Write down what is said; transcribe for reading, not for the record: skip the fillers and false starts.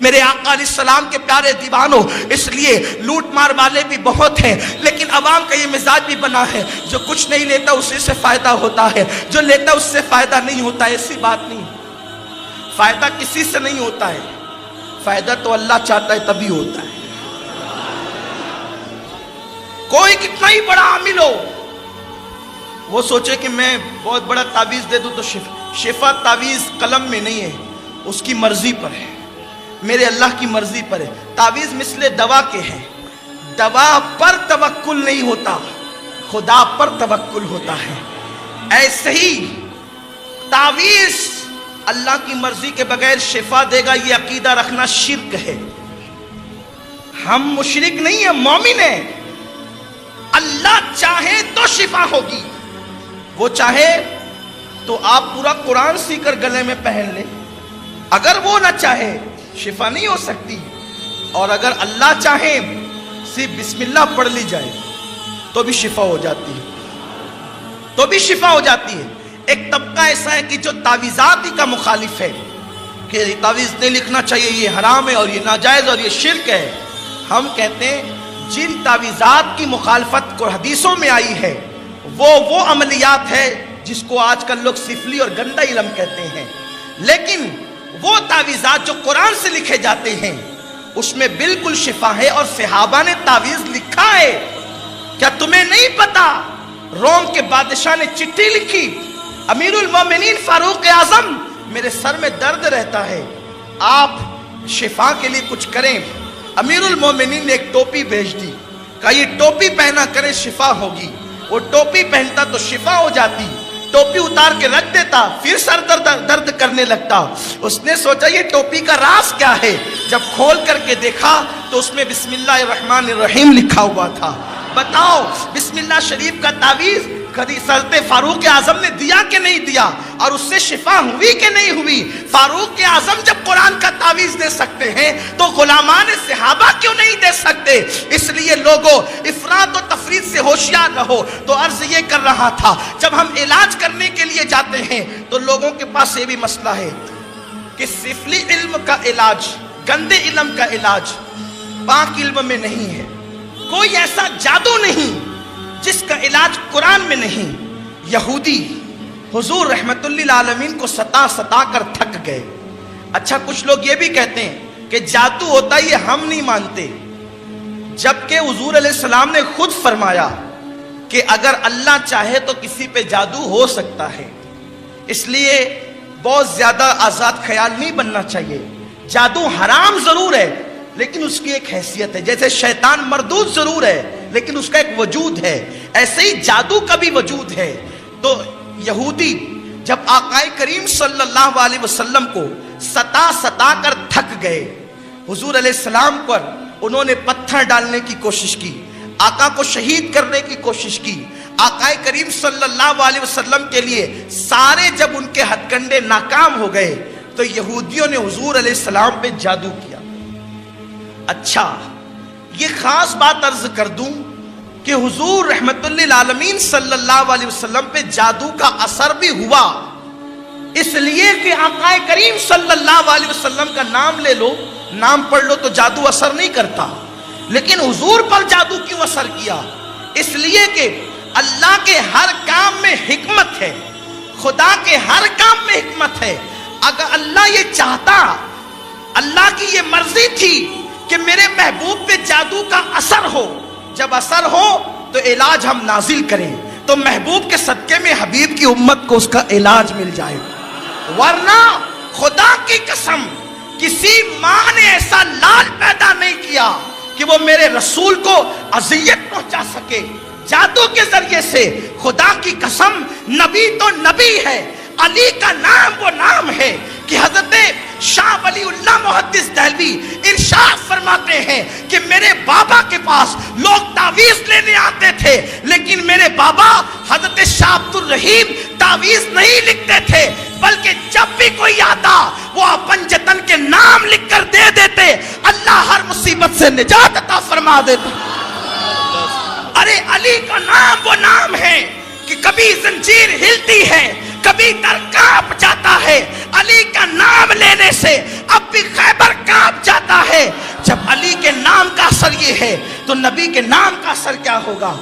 میرے آقا علیہ السلام کے پیارے دیوانوں، اس لیے لوٹ مار والے بھی بہت ہیں، لیکن عوام کا یہ مزاج بھی بنا ہے، جو کچھ نہیں لیتا اسی سے فائدہ ہوتا ہے، جو لیتا اس سے فائدہ نہیں ہوتا ہے۔ ایسی بات نہیں، فائدہ کسی سے نہیں ہوتا ہے، فائدہ تو اللہ چاہتا ہے تبھی ہوتا ہے۔ کوئی کتنا ہی بڑا عامل ہو، وہ سوچے کہ میں بہت بڑا تعویذ دے دوں تو شفا تعویذ قلم میں نہیں ہے، اس کی مرضی پر ہے، میرے اللہ کی مرضی پر ہے۔ تعویذ مثل دوا کے ہیں، دوا پر توکل نہیں ہوتا، خدا پر توکل ہوتا ہے۔ ایسے ہی تعویذ اللہ کی مرضی کے بغیر شفا دے گا، یہ عقیدہ رکھنا شرک ہے۔ ہم مشرک نہیں ہیں، مومن ہیں۔ اللہ چاہے تو شفا ہوگی، وہ چاہے تو آپ پورا قرآن سی کر گلے میں پہن لیں، اگر وہ نہ چاہے شفا نہیں ہو سکتی۔ اور اگر اللہ چاہے صرف بسم اللہ پڑھ لی جائے تو بھی شفا ہو جاتی ہے، تو بھی شفا ہو جاتی ہے۔ ایک طبقہ ایسا ہے کہ جو تعویذات ہی کا مخالف ہے کہ تعویذ نہیں لکھنا چاہیے، یہ حرام ہے اور یہ ناجائز اور یہ شرک ہے۔ ہم کہتے ہیں جن تعویذات کی مخالفت کو حدیثوں میں آئی ہے وہ عملیات ہے جس کو آج کل لوگ سفلی اور گندا علم کہتے ہیں، لیکن وہ تعویذات جو قرآن سے لکھے جاتے ہیں اس میں بالکل شفا ہے، اور صحابہ نے تعویذ لکھا ہے۔ کیا تمہیں نہیں پتا روم کے بادشاہ نے چٹھی لکھی، امیر المومنین فاروق اعظم، میرے سر میں درد رہتا ہے، آپ شفا کے لیے کچھ کریں۔ امیر المومنین نے ایک ٹوپی بھیج دی، کہا یہ ٹوپی پہنا کرے شفا ہوگی۔ وہ ٹوپی پہنتا تو شفا ہو جاتی، ٹوپی اتار کے رکھ دیتا پھر سر درد کرنے لگتا۔ اس نے سوچا یہ ٹوپی کا راز کیا ہے، جب کھول کر کے دیکھا تو اس میں بسم اللہ الرحمن الرحیم لکھا ہوا تھا۔ بتاؤ بسم اللہ شریف کا تعویذ حضرت فاروق اعظم نے دیا کہ نہیں دیا، اور اس سے شفا ہوئی کہ نہیں ہوئی؟ فاروق اعظم جب قرآن کا تعویذ دے سکتے ہیں تو غلامان صحابہ کیوں نہیں دے سکتے؟ اس لیے لوگوں افراط و تفریط سے ہوشیار رہو۔ تو عرض یہ کر رہا تھا، جب ہم علاج کرنے کے لیے جاتے ہیں تو لوگوں کے پاس یہ بھی مسئلہ ہے کہ سفلی علم کا علاج، گندے علم کا علاج پاک علم میں نہیں ہے۔ کوئی ایسا جادو نہیں جس کا علاج قرآن میں نہیں۔ یہودی حضور رحمت للعالمین کو ستا کر تھک گئے۔ اچھا کچھ لوگ یہ بھی کہتے ہیں کہ جادو ہوتا ہے، یہ ہم نہیں مانتے، جبکہ حضور علیہ السلام نے خود فرمایا کہ اگر اللہ چاہے تو کسی پہ جادو ہو سکتا ہے۔ اس لیے بہت زیادہ آزاد خیال نہیں بننا چاہیے۔ جادو حرام ضرور ہے لیکن اس کی ایک حیثیت ہے، جیسے شیطان مردود ضرور ہے لیکن اس کا ایک وجود ہے، ایسے ہی جادو کا بھی وجود ہے۔ تو یہودی جب آقا کریم صلی اللہ علیہ وسلم کو ستا کر تھک گئے، حضور علیہ السلام پر انہوں نے پتھر ڈالنے کی کوشش کی، آقا کو شہید کرنے کی کوشش کی۔ آقا کریم صلی اللہ علیہ وسلم کے لیے سارے جب ان کے ہتھ کنڈے ناکام ہو گئے تو یہودیوں نے حضور علیہ السلام پہ جادو کیا۔ اچھا یہ خاص بات عرض کر دوں کہ حضور رحمت للعالمین صلی اللہ علیہ وسلم پہ جادو کا اثر بھی ہوا، اس لیے کہ آقا کریم صلی اللہ علیہ وسلم کا نام لے لو، نام پڑھ لو تو جادو اثر نہیں کرتا، لیکن حضور پر جادو کیوں اثر کیا؟ اس لیے کہ اللہ کے ہر کام میں حکمت ہے، خدا کے ہر کام میں حکمت ہے۔ اگر اللہ یہ چاہتا، اللہ کی یہ مرضی تھی کہ میرے محبوب پہ جادو کا اثر ہو، جب اثر ہو تو علاج ہم نازل کریں، تو محبوب کے صدقے میں حبیب کی امت کو اس کا علاج مل جائے۔ ورنہ خدا کی قسم کسی ماں نے ایسا لال پیدا نہیں کیا کہ وہ میرے رسول کو اذیت پہنچا سکے جادو کے ذریعے سے۔ خدا کی قسم نبی تو نبی ہے، علی کا نام وہ نام ہے کہ حضرت شاہ ولی اللہ محدث دہلوی ارشاد فرماتے ہیں کہ میرے بابا کے پاس لوگ تعویذ لینے آتے تھے، لیکن میرے بابا حضرت شاہ عبد الرحیم تعویذ نہیں لکھتے تھے، بلکہ جب بھی کوئی آتا وہ اپن جتن کے نام لکھ کر دے دیتے، اللہ ہر مصیبت سے نجات عطا فرما دیتا۔ ارے علی کا نام وہ نام ہے کہ کبھی زنجیر ہلتی ہے، کبھی در کانپ جاتا ہے۔ علی کا نام لینے سے اب بھی خیبر کانپ جاتا یہ ہے تو نبی کے نام کا اثر کیا ہوگا؟